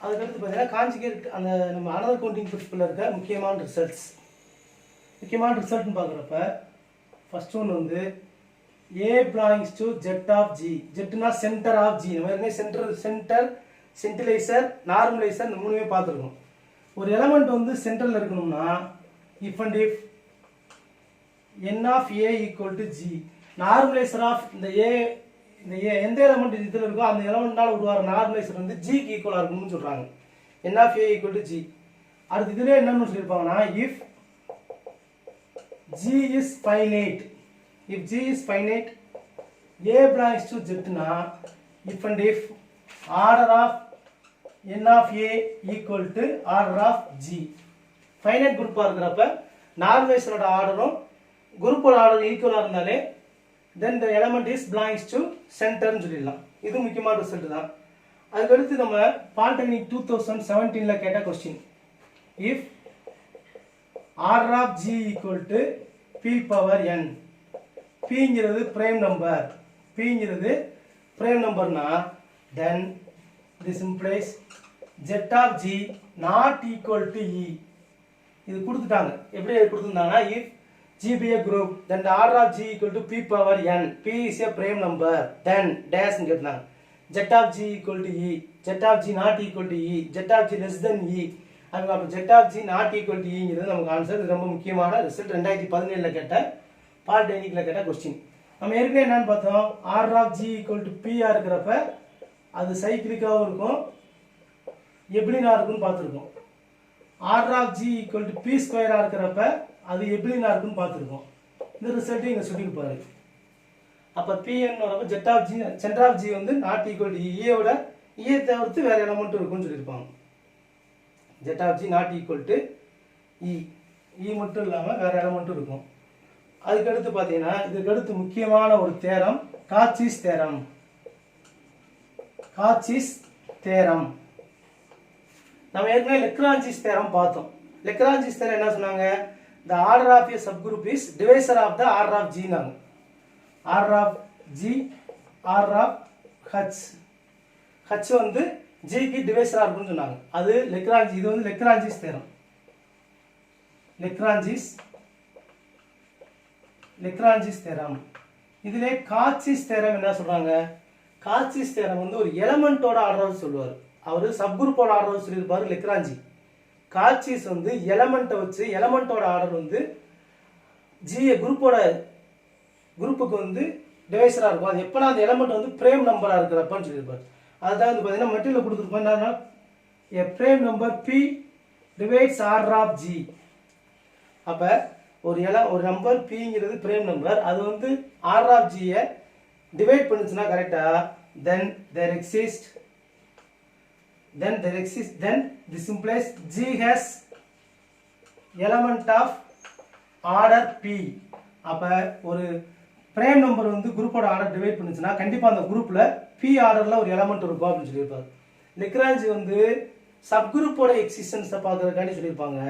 அதுக்கடுத்து பார்த்தீங்கன்னா காஞ்சிகேட் அந்த நம்ம அனதர் கவுண்டிங் பிரின்சிபலில் இருக்க முக்கியமான ரிசல்ட்னு பார்க்குறப்ப ஃபர்ஸ்ட் ஒன்று வந்து A belongs to Z of G. Zனா சென்டர் ஆஃப் G. நம்ம ஏற்கனவே சென்டர் சென்டிலைசர் நார்மலைசர் இந்த மூணுமே பார்த்துருக்கோம். ஒரு எலமெண்ட் வந்து சென்டரில் இருக்கணும்னா if and if n of A equal to G. Normaliser of இந்த A எந்த எலமெண்ட் இதில் இருக்கோ அந்த எலமெண்ட்னால உருவாகிற நார்மலைசர் வந்து ஜிக்கு ஈக்குவலாக இருக்கணும்னு சொல்கிறாங்க. n of A equal to G. அடுத்து இதில் என்னன்னு சொல்லியிருப்பாங்கன்னா if G is finite. If G is finite, A belongs to Z na if and if order of n of A equal to order of G. Finite group இருக்கிறப்ப நார்மலைசரோட ஆர்டரும் குரூப்போட order ஈக்குவலாக இருந்தாலே then the element is belongs to center னு சொல்லிடலாம். இது முக்கியமான result தான். அதுக்கடுத்து நம்ம பாலிடெக்னிக் 2017ல கேட்ட question if order of G equal to P power n. Pங்கிறது prime நம்பர்னா then this implies Z of G not equal to E. இது கொடுத்துட்டாங்க. எப்படி கொடுத்திருந்தாங்கன்னா if G be a group then the order of G equal to P power n. P is a prime number then dash னு கேட்டாங்க. Z of G equal to E. Z of G not equal to E. Z of G less than E. அப்ப Z of G not equal to E ங்கிறது நமக்கு answer. இது ரொம்ப முக்கியமான result. 2017ல கேட்ட பாலிடெக்னிக்ல கேட்ட கொஸ்டின். நம்ம ஏற்கனவே என்னன்னு பார்த்தோம், order of G equal to P இருக்கிறப்ப அது சைக்கிளிக்காகவும் இருக்கும் எப்ளினா இருக்குன்னு பார்த்துருக்கோம். Order of G equal to P ஸ்கொயராக இருக்கிறப்ப அது எப்ளினா இருக்குன்னு பார்த்துருக்கோம். இந்த ரிசல்ட்டையும் இங்கே சொல்லியிருப்பாரு. அப்போ பிஎன் வரப்போ சென்டர் ஆஃப் G வந்து நாட் ஈக்குவல் டு ஈயோட ஈயை தவிர்த்து வேறு எலமெண்ட் இருக்குன்னு சொல்லியிருப்பாங்க. Z of G not equal to E மட்டும் இல்லாமல் வேறு எலமெண்ட்டும் இருக்கும். அதுக்கடுத்து பார்த்தீங்கன்னா இதுக்கடுத்து முக்கியமான ஒரு தேரம் காச்சிஸ் தேரம். நம்ம ஏற்கனவே லெக்ரான்ஜிஸ் தேரம் பார்த்தோம். லெக்ரான்ஜிஸ் தேரம் என்ன சொன்னாங்க, the order of a subgroup is divisor of the order of G நாங்க. order of G order of H வந்து G க்கு டிவைசரா இருக்குன்னு சொன்னாங்க. அது இது வந்து லெக்ரான்ஜிஸ் தேரம். Lagrange's theorem. இதுல காச்சிஸ் தேரம் என்ன சொல்றாங்க, காச்சிஸ் தேரம் வந்து ஒரு எலமெண்டோட ஆர்டர் சொல்லுவார். அவர் சப்குரூப்போட ஆர்டர் சொல்லியிருப்பாரு லெக்ரான்ஜி. காச்சிஸ் வந்து எலமெண்ட்டை வச்சு எலமெண்டோட ஆர்டர் வந்து குரூப்புக்கு வந்து டிவைசரா இருக்கும். அது எப்பனா அந்த எலமெண்ட் வந்து பிரேம் நம்பரா இருக்கிறப்பன்னு சொல்லியிருப்பாரு. அதுதான் வந்து பார்த்தீங்கன்னா மெட்டீரியல் கொடுத்துருப்போம். என்னன்னா a prime number P divides order of G. அப்ப ஒரு நம்பர் Pங்கிறது prime நம்பர், அது வந்து order of G யை டிவைட் பண்ணுச்சுன்னா கரெக்டா then this implies G has element of order P. அப்ப ஒரு prime நம்பர் வந்து குரூப்போட ஆர்டர் டிவைட் பண்ணுச்சுன்னா கண்டிப்பா அந்த குரூப்ல P ஆர்டர்ல ஒரு எலமெண்ட் இருக்கும் அப்படின்னு சொல்லியிருப்பாங்க. லெக்ரான்ஜி வந்து சப்குரூப்போட எக்ஸிஸ்டன்ஸை பார்க்கறதுக்காண்டி சொல்லியிருப்பாங்க.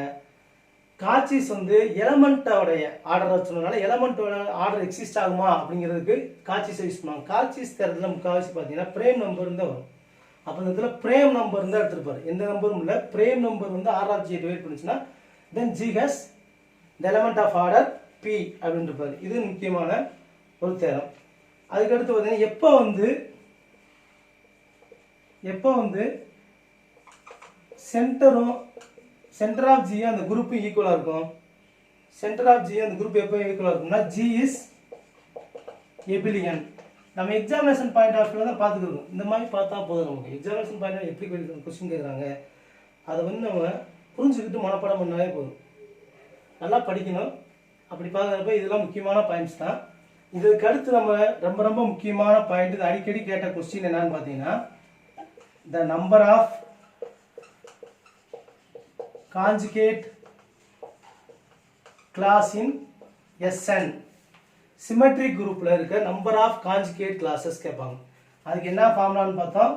காச்சிஸ் வந்து எலமெண்டோடைய ஆர்டரை சொன்னதுனால எலமெண்டோட ஆர்டர் எக்ஸிஸ்ட் ஆகுமா அப்படிங்கிறதுக்கு காச்சிஸ் யூஸ் பண்ணுவாங்க. காச்சிஸ் தேரத்தில் முக்கால்வாசி பார்த்தீங்கன்னா பிரேம் நம்பர் தான் வரும். அப்போ இந்த இடத்துல பிரேம் நம்பர் தான் எடுத்துருப்பாரு. எந்த நம்பரும் இல்லை, பிரேம் நம்பர் வந்து ஆர் ஆஃப் ஜி டிவைட் பண்ணுச்சுன்னா then G has the element of order P அப்படின்னு இருப்பாரு. இது முக்கியமான ஒரு தேரம். அதுக்கடுத்து பார்த்தீங்கன்னா எப்போ வந்து சென்டர் ஆஃப் ஜி அந்த குரூப் ஈக்குவலாக இருக்கும். சென்டர் ஆஃப் ஜி அந்த குரூப் எப்போ ஈக்குவலாக இருக்கும்னா ஜி இஸ் எபிலியன். நம்ம எக்ஸாமினேஷன் பாயிண்ட் ஆஃப் வியூ தான் பார்த்துக்கிறோம். இந்த மாதிரி பார்த்தா போதும். நமக்கு எக்ஸாமினேஷன் பாயிண்ட் எப்படி கொஸ்டின் கேட்குறாங்க அதை வந்து நம்ம புரிஞ்சுக்கிட்டு மனப்பாடம் பண்ணாவே போதும். நல்லா படிக்கணும். அப்படி பார்க்குறப்ப இதெல்லாம் முக்கியமான பாயிண்ட்ஸ் தான். இதுக்கு அடுத்து நம்ம ரொம்ப ரொம்ப முக்கியமான பாயிண்ட், இது அடிக்கடி கேட்ட கொஸ்டின் என்னன்னு பார்த்தீங்கன்னா the number of conjugate class in SN. Symmetric குரூப்ல இருக்க நம்பர் ஆஃப் கான்ஜுகேட் கிளாஸஸ் கேட்பாங்க. அதுக்கு என்ன ஃபார்முலான்னு பார்த்தோம்,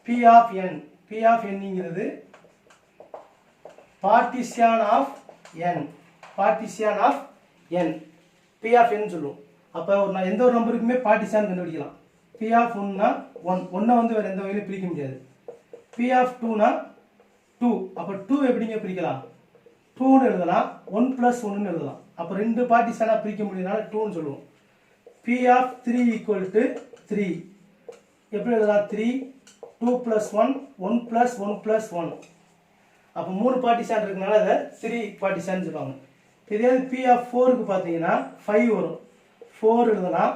P of n. P of nங்கிறது partition of n. P of n சொல்லுவோம். அப்போ எந்த ஒரு நம்பருக்குமே பார்ட்டிஷன் கண்டுபிடிக்கலாம். P ஆஃப் 1னா 1 வந்து வேற எந்த வகையிலும் பிரிக்க முடியாது. P P of 2னா 2. அப்போ 2 எப்படிங்க பிரிக்கலாம்? 2ன்னு எழுதலாம், 1 + 1ன்னு எழுதலாம். அப்போ ரெண்டு பார்ட்டிஷனா பிரிக்க முடியும்னால 2ன்னு சொல்லுவோம். P of 3 equal to 3. எப்படி எழுதலாம்? 3, 2 + 1, 1 + 1 + 1. அப்போ 3 பார்ட்டிஷன் இருக்கனால அதை 3 பார்ட்டிஷன் சொல்லுவாங்க. இதே P of 4க்கு பார்த்தீங்கன்னா 5 வரும். 4 எழுதலாம்,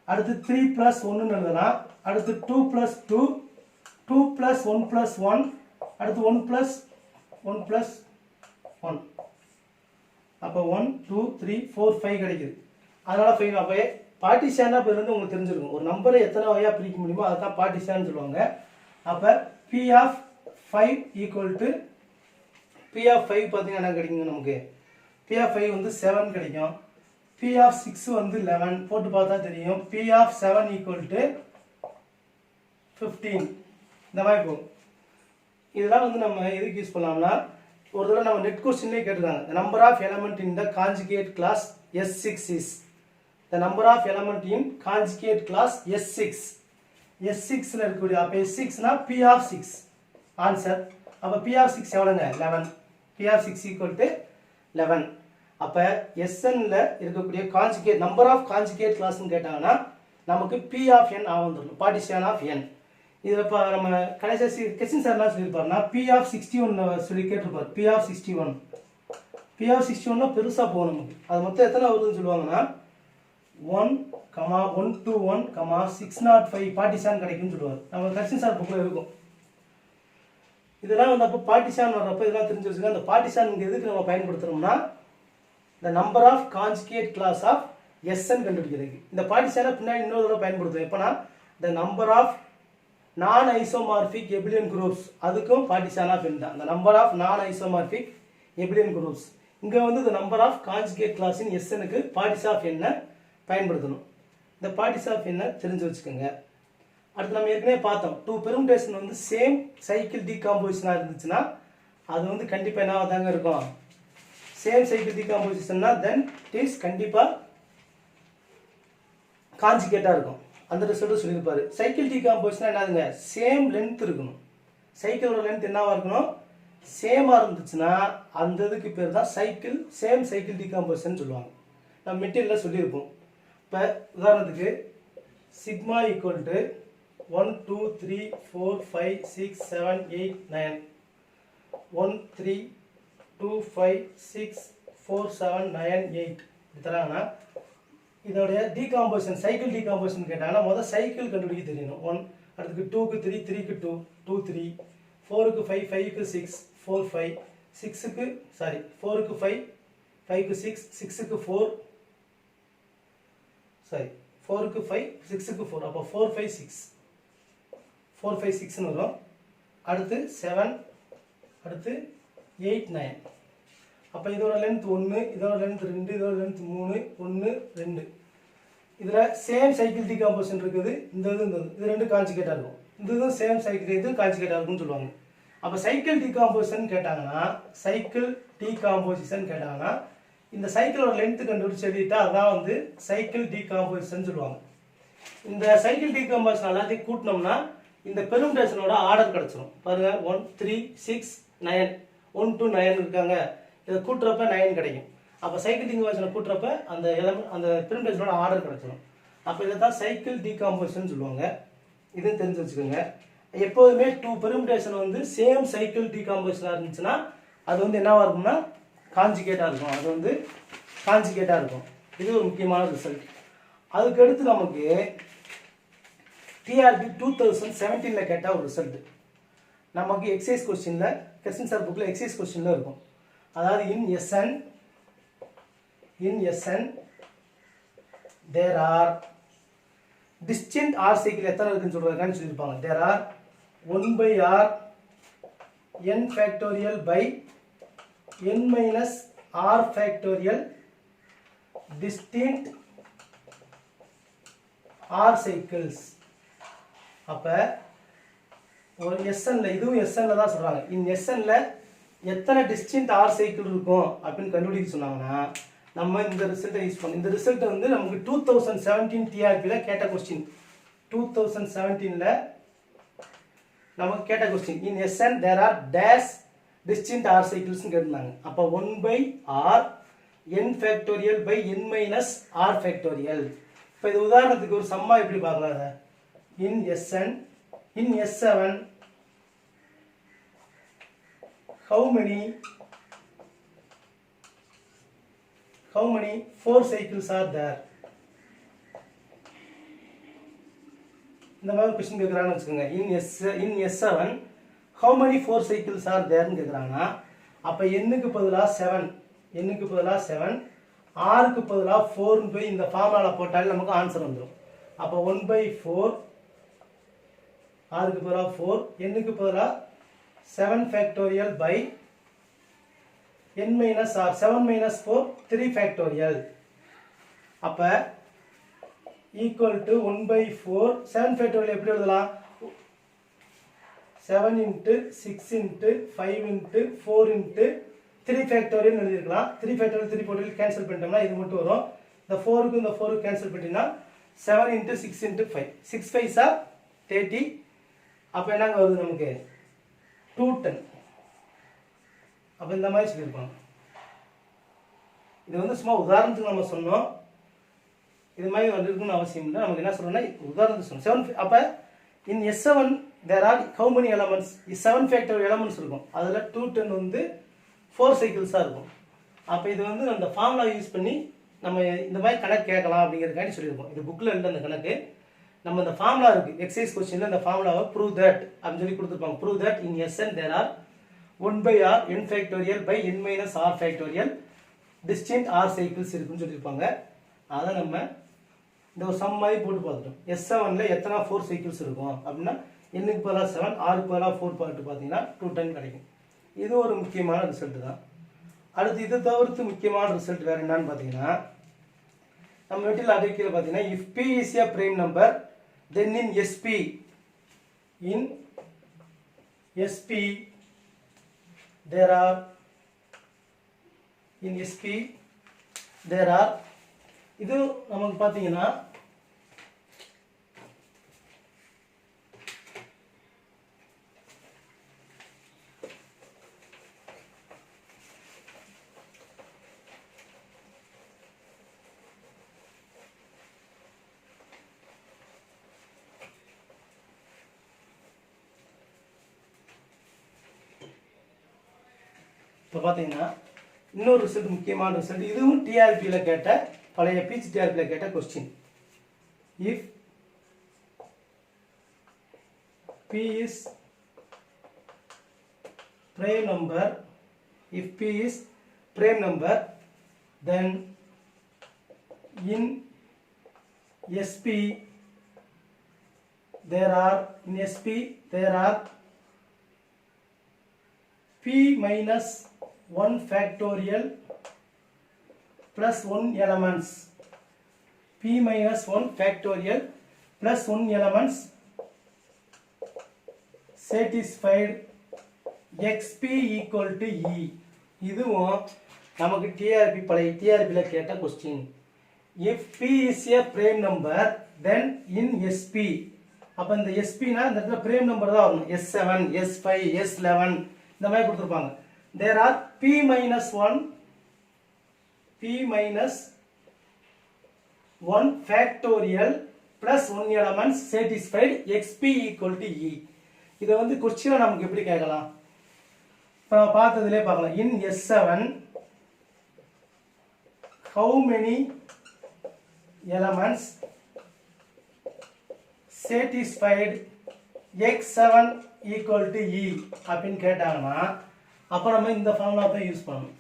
அடுத்து 3 + 1ன்னு எழுதலாம், அடுத்து 2 + 2, 2 + 1 + 1, அடுத்து 1 + 1 + 1. அப்போ 1, 2, 3, 4, 5 கிடைக்குது. அதனால 5. அப்போ பார்ட்டிஷனா பேருந்து உங்களுக்கு தெரிஞ்சிருக்கும். ஒரு நம்பரை எத்தனை வகையாக பிரிக்க முடியுமோ அதை தான் பார்ட்டிஷன் சொல்லுவாங்க. அப்போ P of 5 equal to P of 5 பார்த்தீங்கன்னா என்ன கிடைக்குங்க நமக்கு? P of 5 வந்து 7 கிடைக்கும். P of 6 வந்து 11 போட்டு பார்த்தா தெரியும். P of 7 equal to 15. இந்த மாதிரி போகும். இதெல்லாம் வந்து நம்ம எதுக்கு யூஸ் பண்ணலாம்னா, ஒரு தடவை நம்ம நெட் கொஸ்டின்லேயே கேட்டிருக்காங்க. The number of element in the conjugate class S6 is. The number of element in conjugate class S6. S6ல இருக்கக்கூடிய அப்போ S6னா P of 6 ஆன்சர். அப்போ P of 6 எவ்வளோங்க? 11. P of 6 equal to 11. அப்போ SNல இருக்கக்கூடிய கான்ஜுகேட் நம்பர் ஆஃப் கான்ஜுகேட் கிளாஸ்ன்னு கேட்டாங்கன்னா நமக்கு P of n வந்துடும். Partition of n. இதில் இப்போ நம்ம கடைசியாக கொஸ்டின் சார் என்ன சொல்லியிருப்பாருன்னா P of 61 சொல்லி கேட்டிருப்பார். P of 61. P of 61னா பெருசாக போகும் நமக்கு. அது மொத்தம் எத்தனை வருதுன்னு சொல்லுவாங்கன்னா 1, 121, 605 பார்ட்டிஷன் கிடைக்கும்னு சொல்லுவார். நம்ம கொஸ்டின் சார் புக்கில் இருக்கும். இதெல்லாம் வந்து அப்போ பார்ட்டிஷன் வர்றப்போ இதெல்லாம் தெரிஞ்சு வச்சுக்கோங்க. அந்த பார்ட்டிஷன் எதுக்கு நம்ம பயன்படுத்துகிறோம்னா the number of conjugate class of Sn கண்டுபிடிக்கிறதுக்கு. இந்த பார்ட்டிஷனை பின்னாடி இன்னொரு தடவை பயன்படுத்துவோம். எப்போனா the number of non isomorphic abelian groups அதுக்கும் பார்ட்டிஷன் ஆஃப் n தான். the number of non isomorphic abelian groups. இங்கே வந்து the number of conjugate class in Snக்கு பார்ட்டிஷன் ஆஃப் n பயன்படுத்தணும். இந்த பார்ட்டிஷன் ஆஃப் n தெரிஞ்சு வச்சுக்கோங்க. அடுத்து நம்ம ஏற்கனவே பார்த்தோம், 2 பெர்முடேஷன் வந்து சேம் சைக்கிள் டீகாம்போசிஷனாக இருந்துச்சுன்னா அது வந்து கண்டிப்பாக என்ன தாங்க இருக்கும்? சேம் சைக்கிள் டீகாம்போசிஷன்னா தென் இட் இஸ் கண்டிப்பாக கான்ஜுகேட்டாக இருக்கும். அந்த ரிசல்ட் சொல்லியிருப்பாரு. சைக்கிள் டீகாம்போசிஷனா என்னதுங்க? சேம் லென்த் இருக்கணும். சைக்கிளோட லென்த் என்னவா இருக்கணும்? சேமாக இருந்துச்சுன்னா அந்த இதுக்கு பேர் தான் சைக்கிள் சேம் சைக்கிள் டீகாம்போசிஷன் சொல்லுவாங்க. நம்ம மெட்டீரியலில் சொல்லியிருப்போம். இப்போ உதாரணத்துக்கு சிக்மா ஈக்குவல் டு 1, 2, 3, 4, 5, 6, 7, 8, 9. 1, 3, 2, 5, 6, 4, 7, 9, 8 இது தராங்கன்னா இதோடைய டீகாம்போசிஷன் சைக்கிள் டீகாம்போசிஷன் கேட்டாங்கன்னா முதல் சைக்கிள் கண்டுபிடிக்க தெரியணும். 1, அடுத்துக்கு 2க்கு 3, 3க்கு 2, 2, 3, 4க்கு 5, 5க்கு 6, 4, 5, 6க்கு 4க்கு 5, 5க்கு 6, 6க்கு 4, 4க்கு 5, 6க்கு 4. அப்போ 4, 5, 6, 4, 5, 6ன்னு வரும். அடுத்து 7, அடுத்து 8, 9. அப்போ இதோட லென்த் 1, இதோட லென்த் 2, இதோட லென்த் 3, 1, 2. இதில் சேம் சைக்கிள் டீகாம்போசிஷன் இருக்குது. இந்த இது ரெண்டு கான்ஜுகேட்டாக இருக்கும். இந்த இதுவும் சேம் சைக்கிள் இது கான்ஜுகேட்டாக இருக்கும்னு சொல்லுவாங்க. அப்போ சைக்கிள் டீகாம்போசிஷன் கேட்டாங்கன்னா இந்த சைக்கிளோட லென்த் கண்டுபிடிச்சு எழுதிட்டா அதான் வந்து சைக்கிள் டீகாம்போசிஷன் சொல்லுவாங்க. இந்த சைக்கிள் டீகாம்போசிஷன் எல்லாத்தையும் கூட்டினோம்னா இந்த பெர்முடேஷனோட ஆர்டர் கிடச்சிரும். பாருங்க 1, 3, 6, 9, 1 to 9 இருக்காங்க. இதை கூட்டுறப்ப 9 கிடைக்கும். அப்போ சைக்கிள் டீகாம்போசிஷனை கூட்டுறப்ப அந்த பெர்முடேஷனோட ஆர்டர் கிடச்சிரும். அப்போ இதை தான் சைக்கிள் டீகாம்போசிஷன் சொல்லுவாங்க. இதுன்னு தெரிஞ்சு வச்சுக்கோங்க. எப்போதுமே 2 பெர்முடேஷன் வந்து சேம் சைக்கிள் டீகாம்போசிஷனாக இருந்துச்சுன்னா அது வந்து என்னவா இருக்கும்னா கான்ஜுகேட்டாக இருக்கும். அது வந்து கான்ஜுகேட்டாக இருக்கும். இது ஒரு முக்கியமான ரிசல்ட். அதுக்கு அடுத்து நமக்கு TRB 2017ல கேட்ட ஒரு ரிசல்ட் நமக்கு எக்ஸைஸ் கொஸ்டின்ல கொஸ்டின் சார் புக்ல எக்ஸைஸ் கொஸ்டின்ல இருக்கும். அதாவது in SN there are distinct R cycle எத்தனை இருக்குன்னு சொல்றாங்கன்னு சொல்லிருப்பாங்க. there are 1/R n factorial by n minus R factorial distinct R cycles. அப்ப ஒரு SNல இதுவும் SNல தான் சொல்றாங்க. இந்த SNல எத்தனை டிஸ்டிங்க்ட் R சைக்கிள் இருக்கும் அப்படின்னு கண்டுபிடிக்க சொன்னாங்கன்னா நம்ம இந்த ரிசல்ட்டை யூஸ் பண்ணோம். இந்த ரிசல்ட் வந்து நமக்கு 2017 TRBல கேட்ட கொஸ்டின். 2017ல நமக்கு கேட்ட question in Sn there are dash distinct R cycles கேட்டிருந்தாங்க. அப்போ 1/R n factorial by n minus R factorial. இப்போ இது உதாரணத்துக்கு ஒரு சம்மா எப்படி பார்க்கலாம்? in Sn in S7 how many 4 cycles are there? இந்த மாதிரி क्वेश्चन கேக்குறாங்கன்னு வெச்சுக்கோங்க. in S7 how many 4 cycles are there ன்னு கேக்குறாங்கன்னா அப்ப n க்கு பதிலா 7 r க்கு பதிலா 4 ன்னு போய் இந்த ஃபார்முலால போட்டாலே நமக்கு ஆன்சர் வந்துரும். அப்ப 1/4 r க்கு பதிலா 4 n க்கு பதிலா 7 factorial by n minus r 7 minus 4 3 factorial. அப்ப equal to 1/4 7 factorial எப்படி எழுதலாம்? 7 into 6 into 5 into 4 into 3 factorial எழுதிருக்கலாம். 3 factorial 3 factorial cancel பண்ணிட்டோம்னா இது மட்டும் வரும். இந்த 4 க்கு இந்த 4 cancel பண்ணிட்டீங்கன்னா 7 into 6 into 5 6 5s are 30. அப்ப என்னங்க வருது நமக்கு 210. அப்ப இந்த மாதிரி சொல்லிருப்பாங்க. இது வந்து சும்மா உதாரணத்துக்கு நம்ம சொன்னோம். இது மாதிரி வந்திருக்குன்னு அவசியம் இல்லை. நமக்கு என்ன சொல்றோம்னா உதாரணத்துக்கு சொன்னோம். 7 அப்ப in S7 there are how many elements? 7 factorial elements இருக்கும். அதுல 210 வந்து 4 cycles-ஆ இருக்கும். அப்ப இது வந்து அந்த ஃபார்முலா யூஸ் பண்ணி நம்ம இந்த மாதிரி கணக்கு கேட்கலாம் அப்படிங்கிறதுக்காண்டி சொல்லியிருக்கோம். இது புக்ல இல்ல அந்த கணக்கு. நம்ம அந்த ஃபார்முலா இருக்கு. எக்ஸர்சைஸ் क्वेश्चनல அந்த ஃபார்முலாவை prove that அப்படி சொல்லி கொடுத்திருப்பாங்க. prove that in Sn there are 1/r n factorial by n minus r factorial distinct r cycles இருக்குன்னு சொல்லியிருப்பாங்க. அதை நம்ம இந்த ஒரு சம் மாதிரி போட்டு பார்த்துட்டோம். S7ல எத்தனை 4 cycles இருக்கும் அப்படின்னா n க்கு பதிலா 7 r க்கு பதிலா 4 போட்டு பார்த்தீங்கன்னா 210 கிடைக்கும். இது ஒரு முக்கியமான ரிசல்ட் தான். அடுத்து இது தவிர்த்து முக்கியமான ரிசல்ட் வேற என்னன்னு பார்த்தீங்கன்னா நம்ம மெட்டீரியல் அடிக்கல பார்த்தீங்கன்னா if p is a prime number then in sp there are இது நமக்கு பார்த்தீங்கன்னா இப்போ பார்த்தீங்கன்னா இன்னொரு ரிசல்ட் முக்கியமான ரிசல்ட் இதுவும் டிஆர்பியில் கேட்ட பழைய பீச் டிஆர்பியில் கேட்ட question if p is prime number then in sp there are p minus 1 factorial plus 1 elements. P minus 1 factorial plus 1 elements satisfied xp equal to e. இதுவும் நமக்கு டிஆர்பி பழைய டிஆர்பில கேட்ட question. if p is a prime number then in sp அப்ப இந்த sp னா இந்த இடத்துல prime number தான் வரணும். s7 s5 s11 இந்த மாதிரி கொடுத்திருப்பாங்க. there are p minus 1 factorial plus 1 elements satisfied xp equal to e. இத வந்து क्वेश्चन நமக்கு எப்படி கேட்கலாம்? இப்ப பார்த்ததிலே பார்க்கலாம். in s7 how many elements satisfied x7 equal to e அப்படினு கேட்டாங்கன்னா அப்ப நம்ம இந்த ஃபார்முலா தான் யூஸ் பண்ணணும்.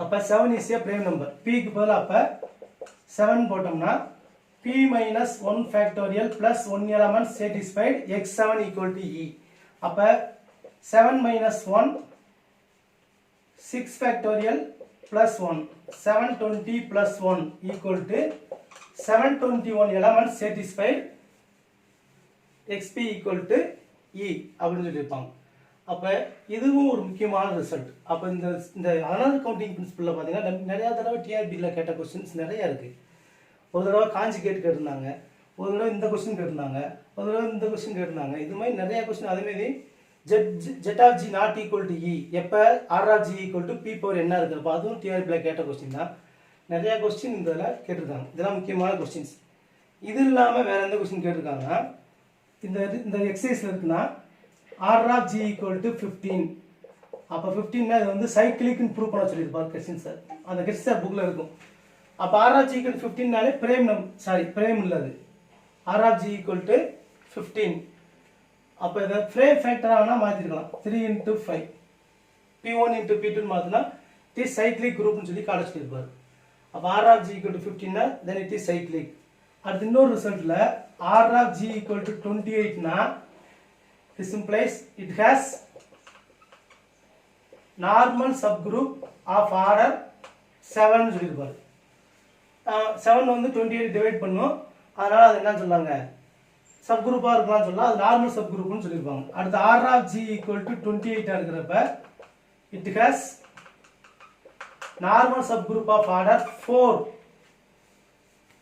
அப்ப 7 is a prime number. p க்கு பதிலா அப்ப 7 போட்டோம்னா p minus 1 factorial plus 1 element satisfied x7 equal to e. அப்ப 7 minus 1 6 factorial plus 1 720 plus 1 equal to 721 elements satisfied xp equal to e அப்படின்னு சொல்லியிருப்பாங்க. அப்ப இதுவும் ஒரு முக்கியமான ரிசல்ட். அப்ப இந்த அனதர் கவுண்டிங் பிரின்சிபல்ல பாத்தீங்கன்னா நிறைய தடவை டிஆர்பில கேட்ட क्वेश्चंस நிறைய இருக்கு. ஒரு தடவை கான்ஜுகேட் கேட்டிருந்தாங்க, ஒரு தடவை இந்த கொஸ்டின் கேட்டிருந்தாங்க, ஒரு தடவை இந்த கொஸ்டின் கேட்டிருந்தாங்க. இது மாதிரி நிறைய கொஸ்டின். அதேமாரி Z of G not equal to E எப்போ R of G equal to P power என்ன இருக்கிறப்ப அதுவும் டிஆர்பியில் கேட்ட கொஸ்டின் தான். நிறையா கொஸ்டின் இதில் கேட்டிருக்காங்க. இதெல்லாம் முக்கியமான கொஸ்டின்ஸ். இது இல்லாமல் வேறு எந்த கொஸ்டின் கேட்டிருக்காங்கன்னா இந்த எக்ஸசைஸில் இருக்குன்னா R of G equal to 15. அப்போ 15னா இது வந்து சைக்கிளிக்னு ப்ரூவ் பண்ண சொல்லியிருப்பார் கொஸ்டின் சார். அந்த கொஸ்டின் சார் புக்கில் இருக்கும். அப்போ ஆர் ஆஃப் ஜி ஈக்குவல் 15னாலே பிரேம் இல்லை, அது R of G equal to 15. அப்போ இதை ஃப்ரேம் ஃபேக்டராக வேணால் மாற்றிருக்கலாம். 3 × 5 P1 × P2 மாற்றினா இட் இஸ் சைக்ளிக் குரூப்னு சொல்லி காட்ட சொல்லியிருப்பார். அப்போ R of G equal to 15னா தென் இட் இஸ் சைக்ளிக். அடுத்து இன்னொரு ரிசல்ட்டில் R of G equal to 28னா this implies it has normal subgroup of order 7 சொல்லியிருப்பார். 7 வந்து 28 டிவைட் பண்ணும், அதனால் அது என்ன சொல்லாங்க சப்குரூப்பாக இருக்கலாம்னு சொல்லலாம். அது நார்மல் சப்குரூப்னு சொல்லியிருப்பாங்க. அடுத்து R of G equal to 28 இருக்கிறப்ப it has normal subgroup of order 4.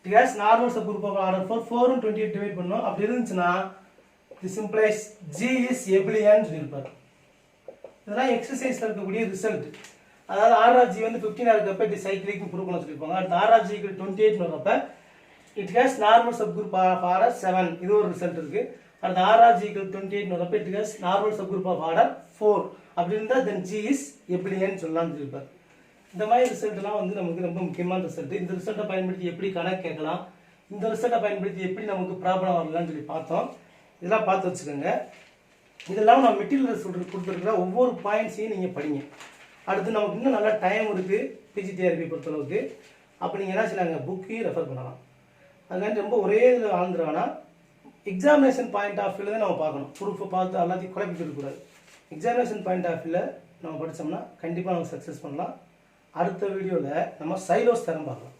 It has normal subgroup of order 4. 4 28 divide பண்ணும். அப்படி இருந்துச்சுன்னா this implies G is abelian சொல்லியிருப்பார். இதெல்லாம் எக்ஸசைஸில் இருக்கக்கூடிய ரிசல்ட். அதாவது ஆர் ஆஃப் ஜி வந்து 15 இருக்கிறப்ப இட் சைக்கிளிக் ப்ரூவ் பண்ண சொல்லியிருப்பாங்க. அடுத்து ஆர் ஆஃப் ஜி 28 வரப்ப it has normal subgroup of order 7. இது ஒரு ரிசல்ட் இருக்கு. அடுத்து ஆர் ஆஃப் ஜி 28 வரப்ப it has normal subgroup of order 4. அப்படி இருந்தால் தென் ஜி இஸ் எபிலியன் சொல்லலாம்னு சொல்லியிருப்பார். இந்த மாதிரி ரிசல்ட்லாம் வந்து நமக்கு ரொம்ப முக்கியமான ரிசல்ட். இந்த ரிசல்ட்டை பயன்படுத்தி எப்படி கணக்கு கேட்கலாம், இந்த ரிசல்ட்டை பயன்படுத்தி எப்படி நமக்கு ப்ராப்ளம் வரலாம்னு சொல்லி பார்த்தோம். இதெல்லாம் பார்த்து வச்சுக்கோங்க. இதெல்லாம் நான் மெட்டீரியல் கொடுத்துருக்குற ஒவ்வொரு பாயிண்ட்ஸையும் நீங்கள் படிங்க. அடுத்து நமக்கு இன்னும் நல்லா டைம் இருக்குது பிஜிடிஆர்பி பொறுத்தளவுக்கு. அப்போ நீங்கள் என்ன செய்யலாங்க, புக்கையும் ரெஃபர் பண்ணலாம். அதுக்காண்டி ரொம்ப ஒரே இதில் ஆழ்ந்துட வேணாம். எக்ஸாமினேஷன் பாயிண்ட் ஆஃப் வியூவில் தான் நம்ம பார்க்கணும். ப்ரூஃபை பார்த்து எல்லாத்தையும் குழப்பிட்டு இருக்கக்கூடாது. எக்ஸாமினேஷன் பாயிண்ட் ஆஃப் வியூவில் நம்ம படித்தோம்னா கண்டிப்பாக நம்ம சக்ஸஸ் பண்ணலாம். அடுத்த வீடியோவில் நம்ம சைலோஸ் தரம் பார்க்கலாம்.